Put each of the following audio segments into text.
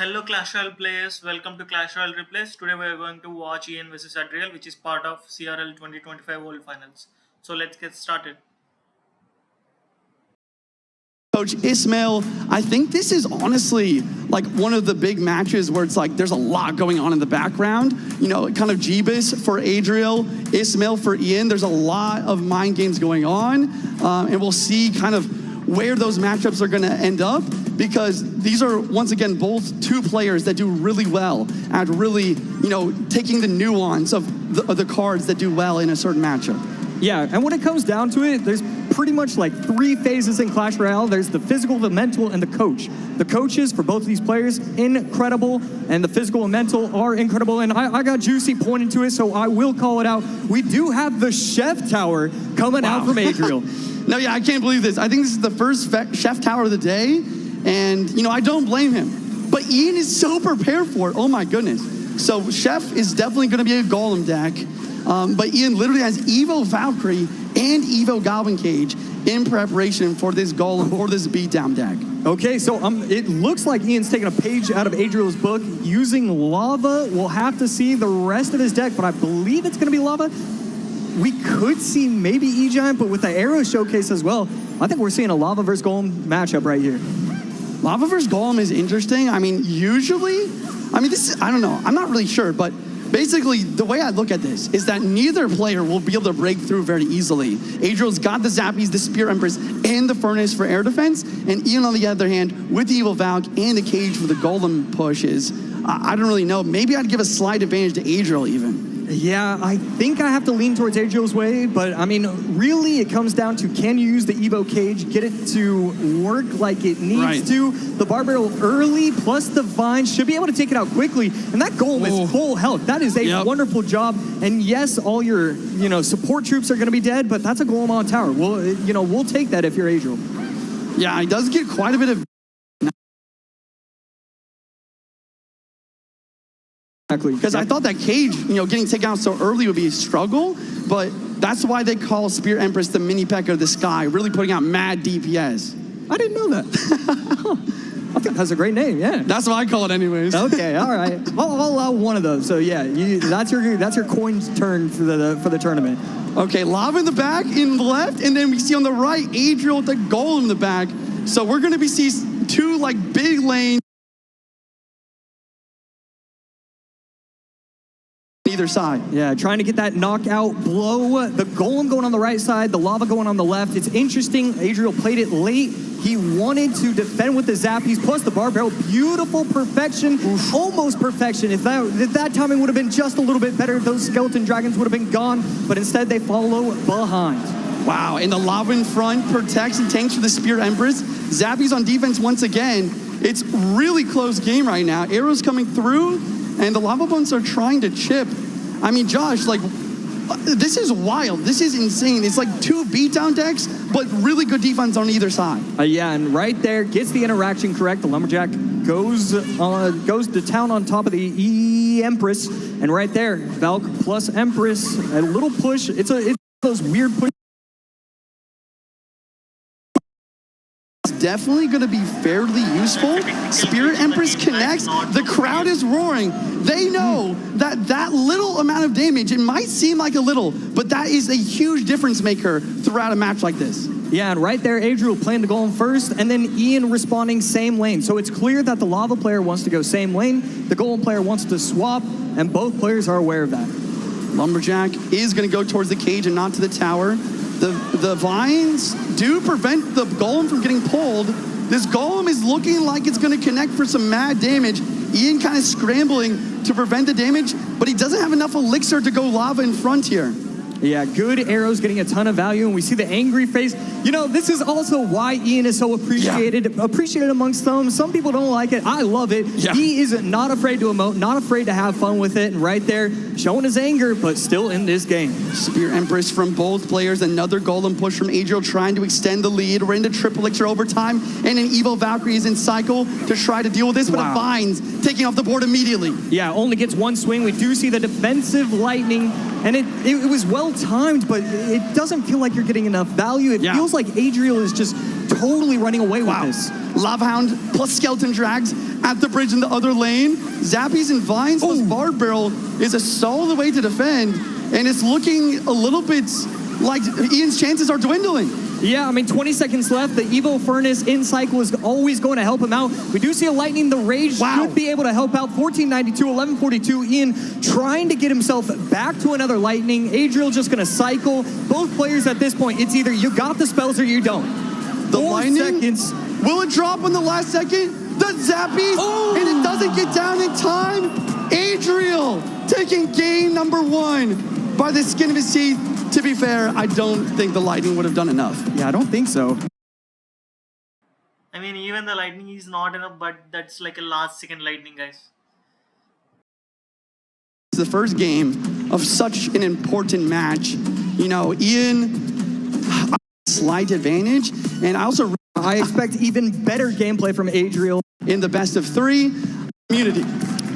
Hello Clash Royale players, welcome to Clash Royale Replays. Today we are going to watch Ian vs Adriel, which is part of CRL 2025 World Finals. So let's get started. Coach Ismail, I think this is honestly like one of the big matches where it's like there's a lot going on in the background. You know, kind of Jeebus for Adriel, Ismail for Ian. There's a lot of mind games going on, and we'll see kind of where those matchups are going to end up, because these are, once again, both two players that do really well at really, taking the nuance of the cards that do well in a certain matchup. Yeah, and when it comes down to it, there's pretty much like three phases in Clash Royale. There's the physical, the mental, and the coach. The coaches for both of these players, incredible, and the physical and mental are incredible, and I got Juicy pointing to it, so I will call it out. We do have the Chef Tower coming out from Adriel. No, yeah, I can't believe this. I think this is the first Chef Tower of the day, and, I don't blame him. But Ian is so prepared for it. Oh, my goodness. So Chef is definitely going to be a Golem deck, but Ian literally has Evo Valkyrie and Evo Goblin Cage in preparation for this Golem, or this beatdown deck. Okay, so it looks like Ian's taking a page out of Adriel's book using Lava. We'll have to see the rest of his deck, but I believe it's going to be Lava. We could see maybe E-Giant, but with the Arrow showcase as well, I think we're seeing a Lava versus Golem matchup right here. Lava versus Golem is interesting. I mean, usually, this is, I don't know. I'm not really sure, but basically, the way I look at this is that neither player will be able to break through very easily. Adriel's got the Zappies, the Spear Empress, and the Furnace for air defense, and Ian, on the other hand, with the Evil Valk and the Cage for the Golem pushes, I don't really know. Maybe I'd give a slight advantage to Adriel even. Yeah, I think I have to lean towards Adriel's way, but really it comes down to, can you use the Evo Cage, get it to work like it needs to? The Barbarian early plus the Vine should be able to take it out quickly, and that Golem is full health. That is a wonderful job, and yes, all your support troops are going to be dead, but that's a Golem on tower. We'll take that if you're Adriel. Yeah, he does get quite a bit of... Because I thought that Cage, getting taken out so early would be a struggle, but that's why they call Spear Empress the mini P.E.K.K.A. of the sky, really putting out mad DPS. I didn't know that. I think that's a great name, yeah. That's what I call it anyways. Okay, all right. I'll allow one of those. So yeah, that's your coin's turn for the tournament. Okay, Lava in the back, in the left, and then we see on the right, Adriel with the Golem in the back. So we're going to be seeing two big lanes either side. Yeah, trying to get that knockout blow. The Golem going on the right side, the Lava going on the left. It's interesting. Adriel played it late. He wanted to defend with the Zappies, plus the Barbell. Beautiful perfection, almost perfection. If that timing would have been just a little bit better, those Skeleton Dragons would have been gone, but instead they follow behind. Wow, and the Lava in front protects and tanks for the Spear Empress. Zappies on defense once again. It's really close game right now. Arrows coming through, and the Lava Bones are trying to chip. I mean, Josh, this is wild. This is insane. It's like two beatdown decks, but really good defense on either side. Yeah, and right there, gets the interaction correct. The Lumberjack goes to town on top of the Empress, and right there, Valk plus Empress, a little push. It's those weird push. Definitely going to be fairly useful. Spirit Empress connects. The crowd is roaring. They know that little amount of damage, it might seem like a little, but that is a huge difference maker throughout a match like this. Yeah, and right there, Adriel playing the Golem first, and then Ian responding same lane. So it's clear that the Lava player wants to go same lane, the Golem player wants to swap, and both players are aware of that. Lumberjack is going to go towards the cage and not to the tower. The vines do prevent the Golem from getting pulled. This Golem is looking like it's going to connect for some mad damage. Ian kind of scrambling to prevent the damage, but he doesn't have enough elixir to go Lava in front here. Yeah, good arrows getting a ton of value, and we see the angry face. This is also why Ian is so appreciated amongst some. Some people don't like it. I love it. Yeah. He is not afraid to emote, not afraid to have fun with it, and right there, showing his anger, but still in this game. Spear Empress from both players. Another Golem push from Adriel trying to extend the lead. We're into triple elixir overtime, and an Evil Valkyrie is in cycle to try to deal with this, but a Vine's taking off the board immediately. Yeah, only gets one swing. We do see the defensive lightning, and it was well timed, but it doesn't feel like you're getting enough value. It feels like Adriel is just totally running away with this. Lava Hound plus Skeleton Drags at the bridge in the other lane. Zappies and Vines plus Bard Barrel is a solid way to defend, and it's looking a little bit like Ian's chances are dwindling. Yeah, I mean, 20 seconds left. The Evo Furnace in cycle is always going to help him out. We do see a Lightning. The Rage should be able to help out. 1492, 1142. Ian trying to get himself back to another Lightning. Adriel just going to cycle. Both players at this point, it's either you got the spells or you don't. The Lightning, will it drop in the last second? The Zappies, and it doesn't get down in time. Adriel taking game number 1 by the skin of his teeth. To be fair, I don't think the Lightning would have done enough. Yeah, I don't think so. I mean, even the Lightning is not enough, but that's like a last second Lightning, guys. It's the first game of such an important match. You know, Ian, slight advantage, and I expect even better gameplay from Adriel in the best of 3 community.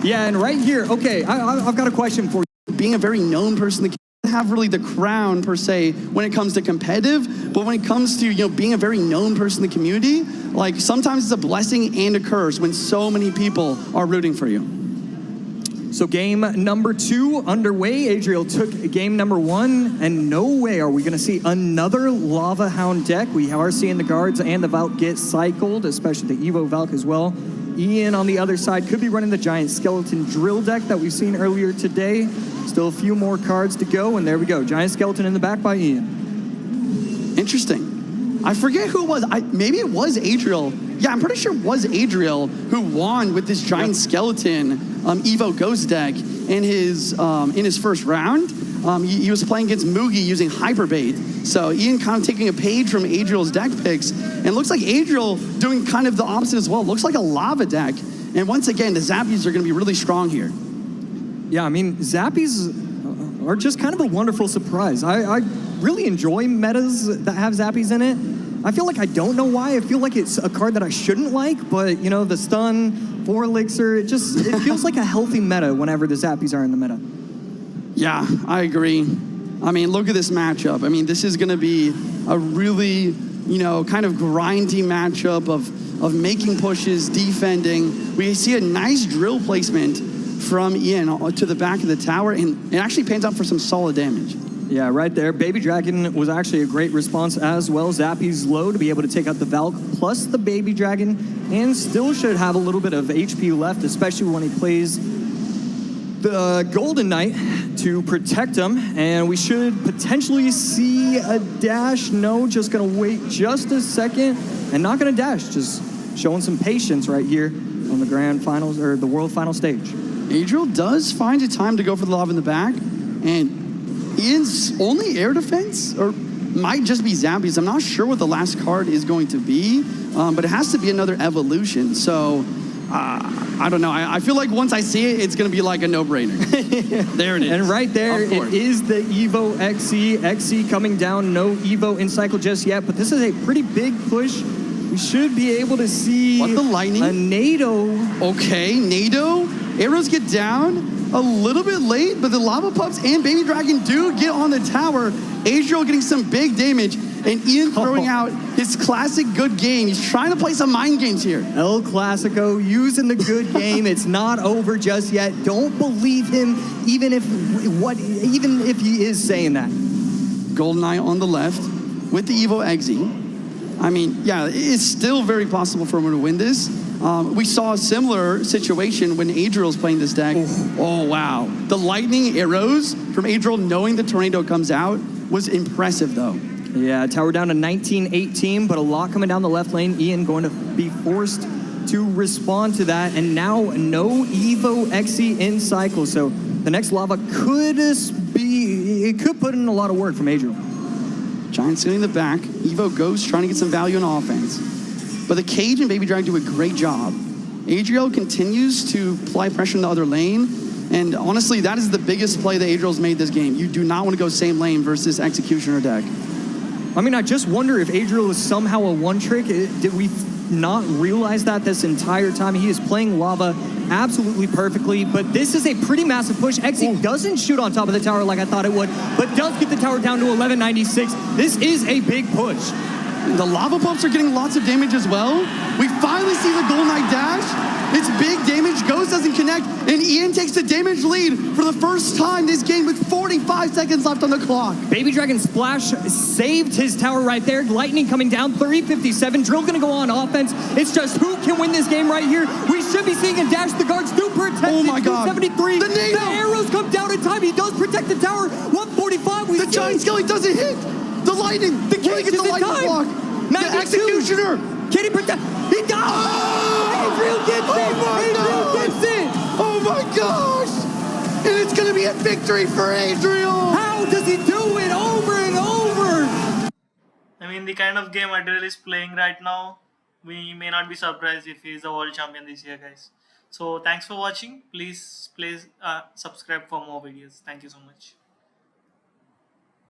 Yeah, and right here, okay, I've got a question for you. Being a very known person, have really the crown per se when it comes to competitive, but when it comes to being a very known person in the community, like sometimes it's a blessing and a curse when so many people are rooting for you. So game number 2 underway. Adriel took game number 1, and no way are we going to see another Lava Hound deck. We are seeing the guards and the Valk get cycled, especially the Evo Valk as well. Ian on the other side could be running the giant skeleton drill deck that we've seen earlier today. Still a few more cards to go, and there we go. Giant skeleton in the back by Ian. Interesting. I forget who it was. Maybe it was Adriel. Yeah, I'm pretty sure it was Adriel who won with this giant skeleton Evo Ghost deck in his first round. He was playing against Mugi using Hyperbait. So Ian kind of taking a page from Adriel's deck picks. And it looks like Adriel doing kind of the opposite as well. It looks like a lava deck. And once again, the Zappies are going to be really strong here. Yeah, I mean, Zappies are just kind of a wonderful surprise. I really enjoy metas that have Zappies in it. I feel like I don't know why. I feel like it's a card that I shouldn't like, but, you know, the stun, 4 elixir, it feels like a healthy meta whenever the Zappies are in the meta. Yeah, I agree. I mean, look at this matchup. I mean, this is going to be a really, kind of grindy matchup of making pushes, defending. We see a nice drill placement from Ian to the back of the tower, and it actually pans out for some solid damage. Yeah, right there. Baby Dragon was actually a great response as well. Zappy's low to be able to take out the Valk plus the Baby Dragon, and still should have a little bit of HP left, especially when he plays the Golden Knight to protect him. And we should potentially see a dash. No, just going to wait just a second and not going to dash. Just showing some patience right here on the grand finals, or the world final stage. Adriel does find a time to go for the lava in the back, and Ian's only air defense, or might just be Zappies. I'm not sure what the last card is going to be, but it has to be another evolution. So I don't know. I feel like once I see it, it's going to be like a no-brainer. There it is. And right there, it is the Evo XC. XC coming down. No Evo in cycle just yet, but this is a pretty big push. We should be able to see the lightning? A NATO. Okay, NATO. Arrows get down a little bit late, but the Lava Pups and Baby Dragon do get on the tower. Adriel getting some big damage, and Ian throwing out his classic good game. He's trying to play some mind games here. El Clasico using the good game. It's not over just yet. Don't believe him, even if he is saying that. GoldenEye on the left with the Evo Exi. I mean, yeah, it's still very possible for him to win this. We saw a similar situation when Adriel's playing this deck. Oh, wow. The lightning arrows from Adriel knowing the tornado comes out was impressive, though. Yeah, tower down to 19-18, but a lot coming down the left lane. Ian going to be forced to respond to that. And now no Evo XE in cycle. So the next lava could put in a lot of work from Adriel. Giant sitting in the back. Evo Ghost trying to get some value on offense. But the Cage and Baby Dragon do a great job. Adriel continues to apply pressure in the other lane. And honestly, that is the biggest play that Adriel's made this game. You do not want to go same lane versus Executioner deck. I mean, I just wonder if Adriel is somehow a one-trick. Did we not realize that this entire time? He is playing lava absolutely perfectly, but this is a pretty massive push. Exi doesn't shoot on top of the tower like I thought it would, but does get the tower down to 1196. This is a big push. The lava pumps are getting lots of damage as well. We finally see the Golden Knight dash, It's big damage. Ghost doesn't connect, and Ian takes the damage lead for the first time this game with 45 seconds left on the clock. Baby Dragon Splash saved his tower right there. Lightning coming down, 357. Drill gonna go on offense. It's just who can win this game right here. We should be seeing a dash. The guards do protect. Oh my God. 273. The NATO. The arrows come down in time. He does protect the tower. 145. The giant skelly doesn't hit. The lightning. The Will he cage get is the in lightning time. block. The 92. executioner. Can he protect? He does. Oh! Adriel gets Oh it. my Adriel God. gets it. Oh my gosh! And it's gonna be a victory for Adriel! How does he do it over and over? I mean, the kind of game Adriel is playing right now, we may not be surprised if he is the world champion this year, guys. So thanks for watching. Please subscribe for more videos. Thank you so much.